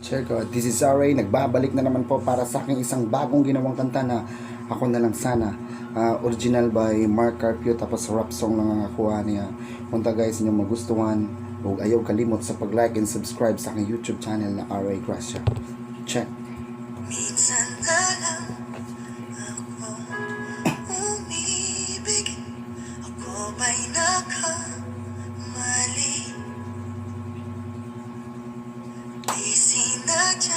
Check out. This is RA. Nagbabalik na naman po para sa aking isang bagong ginawang kanta na Ako Na Lang Sana. Original by Mark Carpio, tapos rap song lang ang nakuha niya. Punta guys, inyong magustuhan. Huwag ayaw kalimot sa pag-like and subscribe sa aking YouTube channel na RA Gracia. Check. Minsan na lang ako umibig. Ako ba'y nakamali? Di sinadya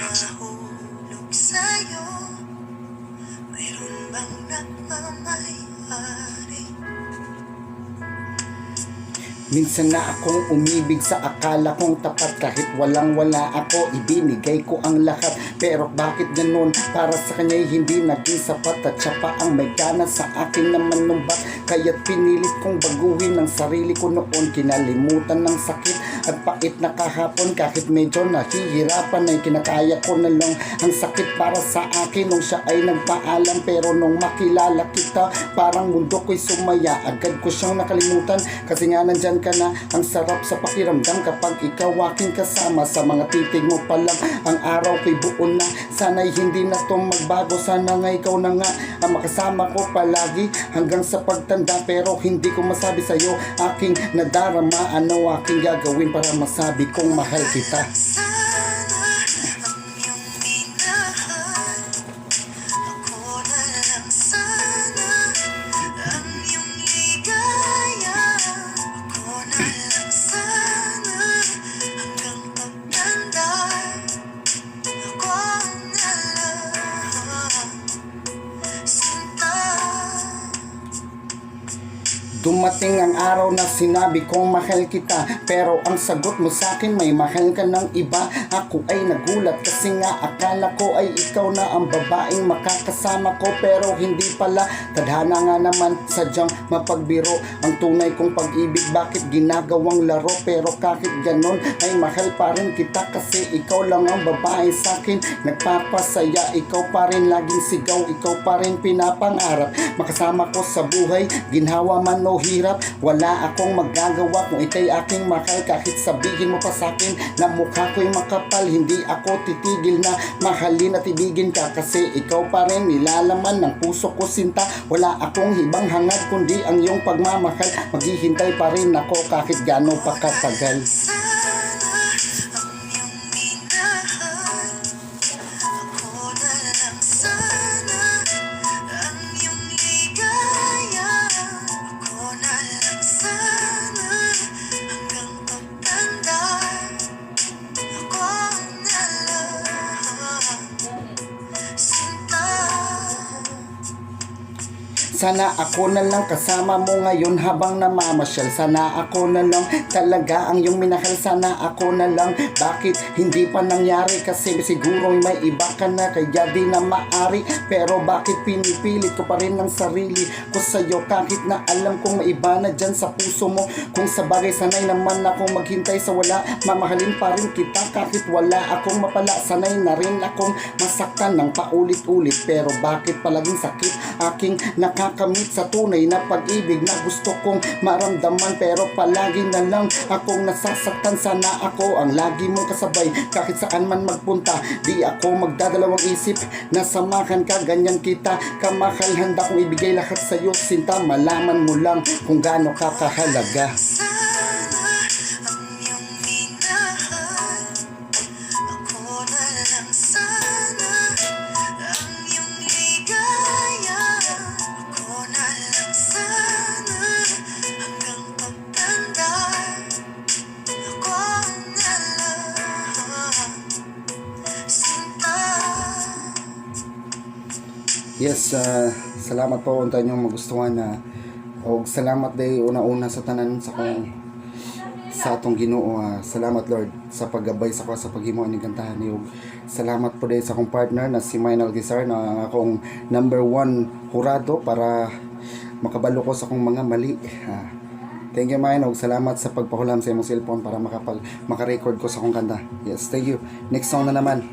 mahulog sa'yo. Mayroon bang nagmamayari? Minsan na akong umibig sa akala kong tapat. Kahit walang-wala ako, ibinigay ko ang lahat. Pero bakit ganun? Para sa kanya'y hindi naging sapat. At siya pa ang may gana sa akin naman numbat. Kaya't pinilit kong baguhin ang sarili ko noon. Kinalimutan ng sakit at pait na kahapon. Kahit medyo nahihirapan ay kinakaya ko na lang ang sakit para sa akin nung siya ay nagpaalam. Pero nung makilala kita, parang mundo ko'y sumaya. Agad ko siyang nakalimutan kasi nga nandyan ka na. Ang sarap sa pakiramdam kapag ikaw aking kasama. Sa mga titig mo pa lang ang araw ko'y buo na. Sana'y hindi na to magbago. Sana nga ikaw na nga ang makasama ko palagi hanggang sa pagtanda. Pero hindi ko masabi sa'yo aking nadarama. Ano aking gagawin para masabi kong mahal kita? Sana ang iyong minahal. Ako na lang sana ang iyong ligaya. Ako na lang sana hanggang pagtanda. Ako na lang sinta. Dumating ang araw na sinabi kong mahal kita. Pero ang sagot mo sa akin, may mahal ka ng iba. Ako ay nagulat kasi nga akala ko ay ikaw na ang babaeng makakasama ko. Pero hindi pala, tadhana nga naman sadyang mapagbiro. Ang tunay kong pag-ibig, bakit ginagawang laro? Pero kahit ganon ay mahal pa rin kita. Kasi ikaw lang ang babae sa akin nagpapasaya. Ikaw pa rin laging sigaw, ikaw pa rin pinapangarap. Makasama ko sa buhay, ginhawa man o hirap, wala akong magagawa kung ika'y aking mahal. Kahit sabihin mo pa sa akin na mukha ko'y makapal, hindi ako titigil na mahalin at ibigin ka. Kasi ikaw pa rin nilalaman ng puso ko sinta. Wala akong ibang hangad kundi ang iyong pagmamahal. Maghihintay pa rin ako kahit gaano pa katagal. Sana ang iyong minahal. Ako na lang sana ang iyong ligaya. Ako na lang sana hanggang pagtanda. Ako na lang sinta. Sana ako na lang kasama mo ngayon habang namamasyal. Sana ako na lang talaga ang iyong minahal. Sana ako na lang. Bakit hindi pa nangyari? Kasi siguro may iba ka na kaya di na maari. Pero bakit pinipilit ko pa rin ang sarili ko sa'yo? Kahit na alam kong may iba na dyan sa puso mo. Kung sa bagay sanay naman akong maghintay sa wala. Mamahalin pa rin kita kahit wala akong mapala. Sanay na rin akong masaktan ng paulit-ulit. Pero bakit palaging sakit aking nakakamit sa tunay na pag-ibig na gusto kong maramdaman? Pero palagi na lang akong nasasaktan. Sana ako ang lagi mong kasabay kahit saan man magpunta. Di ako magdadalawang isip na samahan ka, ganyan kita kamahal. Handa kong ibigay lahat sa'yo sinta. Malaman mo lang kung gaano ka kahalaga. Sana ang iyong minahal. Ako na lang sana ang iyong ligaya. Ako na lang sana hanggang pagtanda. Ako na lang sinta. Yes, salamat po unta nyo magustuhan na. Og salamat day una-una sa tanan sa atong Ginoo. Salamat Lord sa paggabay sa ko sa paghimo ni kantahan niyo. Salamat po day sa akong partner na si Maynal Gizar na ang akong number 1 hurado para makabalo ko sa akong mga mali. Thank you Mayn, og salamat sa pagpahulam sa imong cellphone para maka-record ko sa akong kanta. Yes, thank you. Next song na naman.